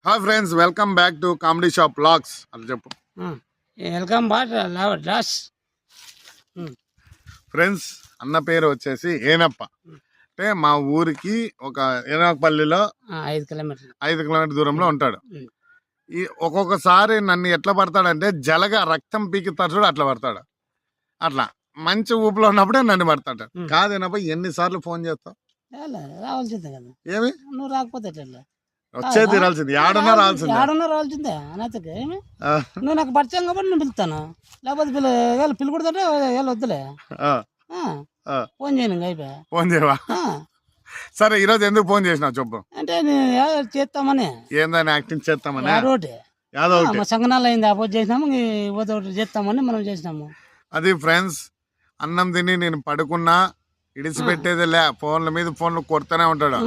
Hi friends, welcome back to comedy shop blogs. అది చెప్పు. Welcome back loss friends, అన్న పేరు వచ్చేసి ఏనప్ప. అంటే మా ఊరికి ఒక ఏనపల్లిలో 5 కిలోమీటర్ దూరంలో ఉంటాడు. ఈ ఒక్కొక్కసారి నన్ను ఎట్లా పడతాడంటే జలగా రక్తం పీకితాడు చూడు, అట్లా పడతాడు. అట్లా మంచి ఊపిలో ఉన్నప్పుడే నన్ను పడతాడు. కాదేనప్ప, ఎన్నిసార్లు ఫోన్ చేస్తావు? రావాల్సిందే కదా, ఏమి నువ్వు రాకపోతే ఎట్లా? వచ్చే తీరాల్సింది, ఏడన్నా రావాల్సిందే అనైతే ఏమి. నువ్వు నాకు పరిచయం కాబట్టి నేను పిలుస్తాను, లేకపోతే పిల్లి కొడుతుంటే వద్దులే. ఫోన్ చేయను ఇంకా అయిపోయా. ఫోన్ చేయవా? సరే, ఈరోజు ఎందుకు ఫోన్ చేసినావు చెప్పు. అంటే నేను చేస్తామని, ఏందని యాక్టింగ్ చేస్తామని. మా సంగనాలు అయింది, అపోజ్ చేసినాము, ఒకటి చేస్తామని మనం చేసినాము. అది ఫ్రెండ్స్, అన్నం తిని నేను పడుకున్నా ఇడిచిపెట్టేది లే, ఫోన్ల మీద ఫోన్లు కొడుతూనే ఉంటాడు.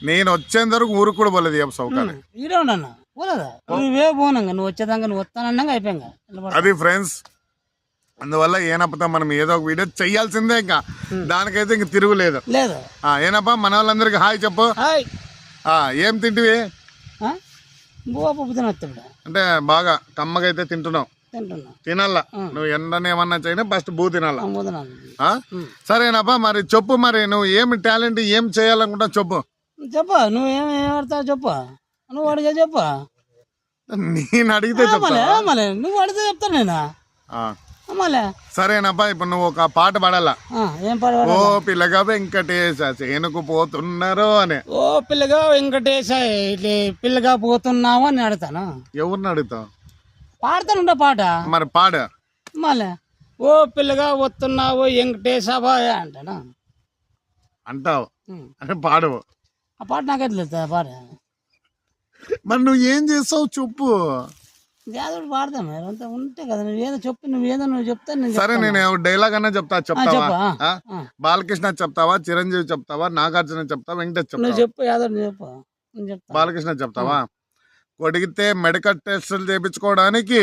నేను వచ్చేంత వరకు ఊరికి కూడా పోలేదు. ఏం సౌకర్యం ఈడే ఉండన్నా పోలేదా? నువ్వే పోనాక నువ్వు వచ్చేదాకా నువ్వు వస్తానన్నా అయిపోయాక. అది ఫ్రెండ్స్, అందువల్ల ఏనప్పతో మనం ఏదో ఒక వీడియో చెయ్యాల్సిందే. ఇంకా దానికైతే ఇంక తిరుగులేదు. ఏనప్ప, మన వాళ్ళందరికి హాయ్ చెప్పు. ఏం తింటివి? అంటే బాగా కమ్మగైతే తింటున్నావు. తినాలా, నువ్వు ఎండనేమన్నా చేయనా, ఫస్ట్ బూ తినాలా. సరేనప్పా, మరి చెప్పు, మరి నువ్వు ఏమి టాలెంట్ ఏం చేయాలనుకుంటా చెప్పు. నువ్వు ఏమి ఆడతావు చెప్పు, నువ్వు అడిగే చెప్పు. నేను అడిగితే నువ్వు అడిగితే చెప్తాను నేను. సరేనప్పా, ఇప్పుడు నువ్వు ఒక పాట పాడాలా. ఏం పాట? ఓ పిల్లగా వెంకటేశ చేనుకు పోతున్నారు అని. ఓ పిల్లగా వెంకటేశ పిల్లగా పోతున్నావు అని అడుగుతాను. ఎవరిని అడుగుతావు? పాడతాను పాట. మరి పాడు. మళ్ళీ ఓ పిల్లగా వస్తున్నావు వెంకటేశబా అంటాను. అంటావు అంటే పాడవు. ఆ పాట నాకెట్లేదు పాట. మరి నువ్వు ఏం చేస్తావు చెప్పు. ఏదో పాడతాం అంతా ఉంటే కదా. నువ్వు ఏదో చెప్పు, నువ్వు చెప్తా. సరే, నేను డైలాగ్ అన్నా చెప్తావా? బాలకృష్ణ చెప్తావా, చిరంజీవి చెప్తావా, నాగార్జున చెప్తావా, వెంకటేష్ చెప్తావా? చెప్పు, ఏదో చెప్పు. బాలకృష్ణ చెప్తావా? కొడిగితే మెడికల్ టెస్టులు చేయించుకోవడానికి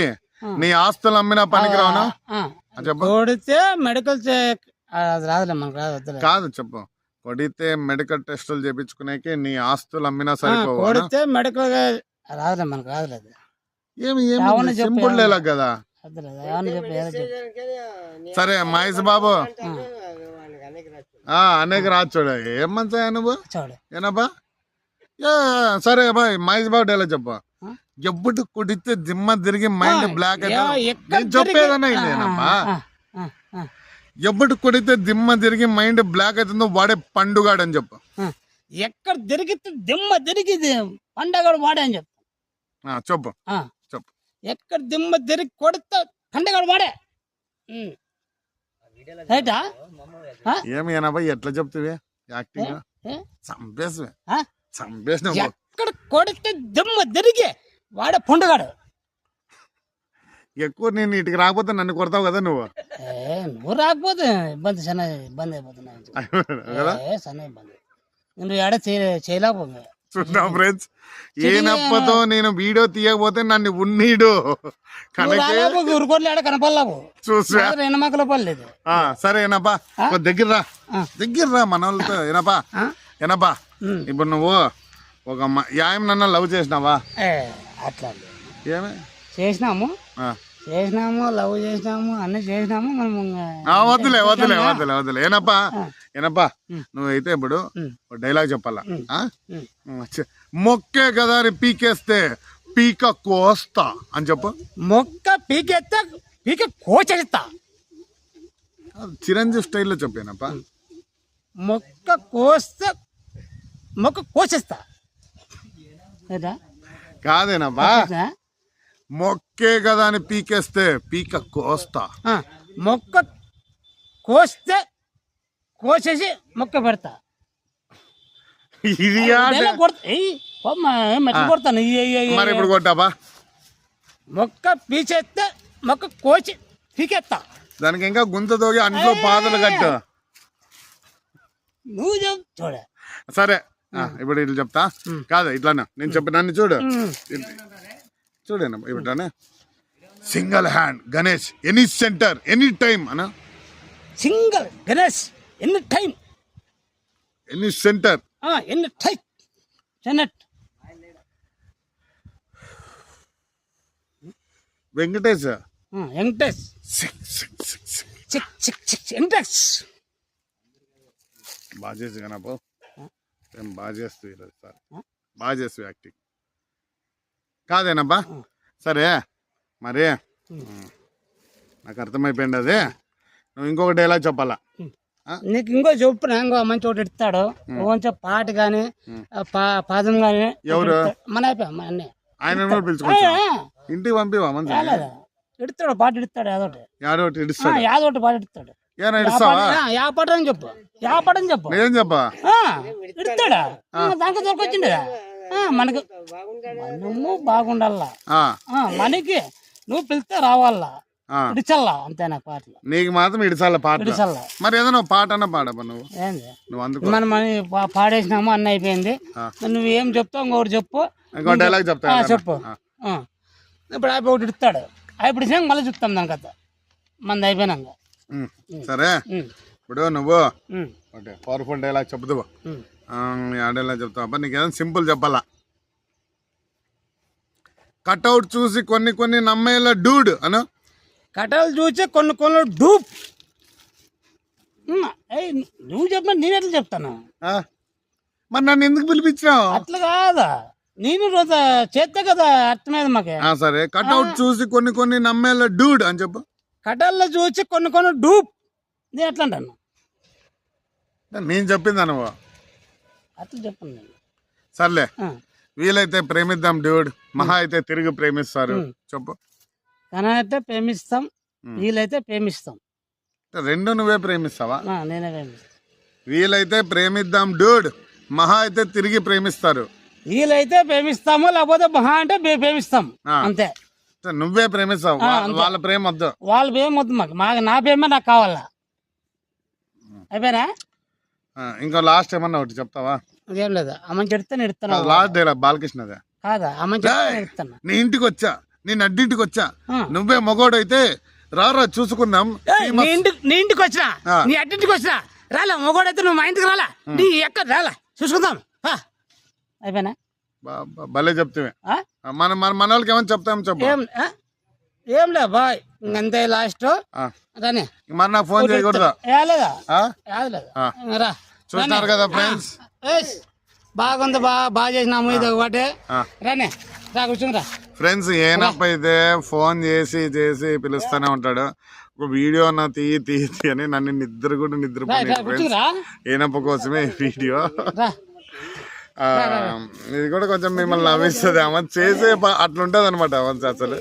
నీ ఆస్తులు అమ్మిన పనికి రావునా? కొడితే మెడికల్ రాదులే, మనకు రాదు. కాదు చెప్పు. కొడితే మెడికల్ టెస్టులు చేయించుకునేకి నీ ఆస్తులు అమ్మినా సరిపోవు. కొడితే మెడికల్ రాదులే, మనకు రాదులేదు. ఏమి సింపుల్ లేలా కదా. సరే మహేష్ బాబు, అనేక రాదు చూడ. ఏం మంచిగా నువ్వు ఏనబ్బా. సరే బాయ్, మహేష్ బాబు డైలాగ్ చెప్పు. ఎప్పుడు కొడితే దిమ్మ తిరిగి మైండ్ బ్లాక్ అయితే చెప్పేదన్నా ఇదేనమ్మా. ఎప్పుడు కొడితే దిమ్మ తిరిగి మైండ్ బ్లాక్ అవుతుందో వాడే పండుగాడు అని చెప్పు. ఎక్కడ తిరిగితే దిమ్మ తిరిగి పండగాడు వాడే అని చెప్పు. చెప్పు చెప్పు. ఎక్కడ దిమ్మ తిరిగి కొడితే పండగాడు వాడే. ఏమి ఏనబ్బా, ఎట్లా చెప్తావే యాక్టింగ్? చంపేసి ఎక్కడ కొడితే దిమ్మ తిరిగి వాడే పండుగాడు. ఎక్కువ నేను ఇటుకి రాకపోతే నన్ను కొడతావు కదా నువ్వు. నువ్వు రాకపోతే ఇబ్బంది అయిపోతున్నాయి. నువ్వు ఏడ చేయలేకపోతే చూద్దా ఫ్రెండ్స్, ఏనప్పతో నేను వీడియో తీయకపోతే నన్ను ఉన్నీడు ఊరుకోట్లేడ కనపడలేవు. చూసా ఎనమకల పర్లేదు. సరే ఏనప్పా, దగ్గర రా మన వాళ్ళతో. ఏనప్పా, ఇప్పుడు నువ్వు ఒక నన్ను లవ్ చేసినావా? అట్లా ఏమే చేసినాము, లవ్ చేసినాము, అన్ని చేసినాము మనము. వద్దులే. ఏనప్పా నువ్వైతే ఇప్పుడు డైలాగ్ చెప్పాలా. మొక్కే కదా అని పీకేస్తే పీక కోస్తా అని చెప్పు. మొక్క పీకేస్తే పీక కోచేస్తా. చిరంజీవి స్టైల్లో చెప్పానప్పా. మొక్క కోస్తే మొక్క కోసేస్తా కాదేనప్పా. మొక్కే కదా అని పీకేస్తే పీక కోస్తా. మొక్క కోస్తే కోసేసి మొక్క పెడతా. ఇది కొడతాను. మరి ఇప్పుడు కొట్టాపా. మొక్క పీచేస్తే మొక్క కోసి పీకేస్తా. దానికి ఇంకా గుంత తోగి అంట్లో పాదలు కట్టు. నువ్వు చూడ. సరే, ఇప్పుడు ఇట్లా చెప్తా. కాదు ఇట్లానే నేను చెప్పి నన్ను చూడేనా ఇట్లానే. Single hand Ganesh any centre any time అనా. Single Ganesh any time any centre any time. Venkatesh Venkatesh Venkatesh బాగా చేసి కనపో ఏం బాగా చేస్తూ సార్ బాగా చేస్తూ యాక్టింగ్ కాదేనబ్బా సరే మరి నాకు అర్థమైపోయింది అది నువ్వు ఇంకొక డైలాగ్ చెప్పాలా నీకు ఇంకో చెప్పిన ఇంకో మంచి ఒకటి ఇస్తాడు కొంచెం పాట కానీ పాదం కానీ ఎవరు మన అయిపోయా మా అన్నయ్య ఆయన పిలుచుకోవచ్చు ఇంటికి పంపివా మంచి ఇడతాడు పాట ఇడతాడు యాదోటి యాదోటి ఇడుస్తాడు యాదోటి పాట ఇడతాడు ఏనా ఇడుస్తావా యా పాట అని చెప్పు యా పాట అని చెప్పు ఏం చెప్పా ఇడతాడా దాంట్లో దొరకొచ్చిండదా మనకు నువ్వు బాగుండాలా మనకి నువ్వు పిలిస్తే రావాలా ఇడిచల్లా అంతే నాకు పాటలు నీకు మాత్రం ఇడిచాల పాట ఇడిచల్లా మరి ఏదైనా పాట అన్న పాడబ్బా నువ్వు ఏంది నువ్వు అందుకో మనం పాడేసినాము అన్న అయిపోయింది నువ్వు ఏం చెప్తావు ఇంకొకటి చెప్పు ఇంకో డైలాగ్ చెప్తా చెప్పు ఇప్పుడు అయిపోయి ఒకటి ఇస్తాడు అయిపోయి మళ్ళీ చెప్తాం దాని కథ మంది అయిపోయినాక సరే ఇప్పుడు నువ్వు ఓకే పవర్ఫుల్ డైలాగ్ చెప్తావు ఆ డైలాగ్ చెప్తావా నీకు ఏదైనా సింపుల్ చెప్పాలా కట్అవుట్ చూసి కొన్ని నమ్మేలా డూడ్ అను కటలు చూసి కొన్ని డూప్ నువ్వు చెప్పిన నేను ఎట్లా చెప్తాను మరి నన్ను ఎందుకు పిలిపించావు అట్లా కాదా నేను రోజు చేస్తే కదా అర్థమైంది మాకే సరే కట్అవుట్ చూసి కొన్ని నమ్మేలా డూడ్ అని చెప్పు కటల్లో చూసి కొన్ని డూప్ నేను ఎట్లా అంటాను నేను చెప్పింది అనుభవ అట్లా చెప్పండి నేను సర్లే వీలైతే ప్రేమిద్దాం డ్యూడ్ మహా అయితే తిరిగి ప్రేమిస్తారు చెప్పు కనైతే ప్రేమిస్తాం వీలైతే ప్రేమిస్తాం రెండు నువ్వే ప్రేమిస్తావా నేనే ప్రేమిస్తాను వీలైతే ప్రేమిద్దాం డ్యూడ్ మహా అయితే తిరిగి ప్రేమిస్తారు వీలైతే ప్రేమిస్తాము లేకపోతే మహా అంటే ప్రేమిస్తాం అంతే నువ్వే ప్రేమిస్తావు వాళ్ళ ప్రేమ వద్దు వాళ్ళ ప్రేమ వద్దు మాకు నా ప్రేమ నాకు కావాలా అయిపోయినా ఇంకో లాస్ట్ ఏమన్నా ఒకటి చెప్తావా అదేం లేదు అమ్మని చెడితే నేను ఇస్తాను లాస్ట్ డైలాగ్ బాలకృష్ణదే కాదా అమ్మని చెడితే ఇస్తాను నీ ఇంటికి వచ్చా నేను అడ్డింటికి వచ్చా నువ్వే మగోడు అయితే రారా చూసుకుందాం నీ ఇంటికి వచ్చినా నీ అడ్డింటికి వచ్చినా రాలా మగోడు అయితే నువ్వు మా ఇంటికి రాలా నీ ఎక్కడ రాలా చూసుకుందాం అయిపోయినా భలే చెప్తే మన వాళ్ళకి ఏమైనా చెప్తాం చెప్పు ఏం లే బాయ్ ఇంకంతే లాస్ట్ రాని మరి నాకు ఫోన్ చేయకూడదు రా చూస్తున్నారు కదా ఫ్రెండ్స్ బాగుంది బాగా చేసినాము ఇది ఒకటి రానే రా కూర్చుని రా ఫ్రెండ్స్ ఏనప్ప అయితే ఫోన్ చేసి పిలుస్తూనే ఉంటాడు ఒక వీడియో అన్న తీయి అని నన్ను నిద్రపోయి ఏనప్ప కోసమే వీడియో ఇది కూడా కొంచెం మిమ్మల్ని నవ్విస్తుంది అమ్మ చేసే అట్లుంటది అనమాట అసలు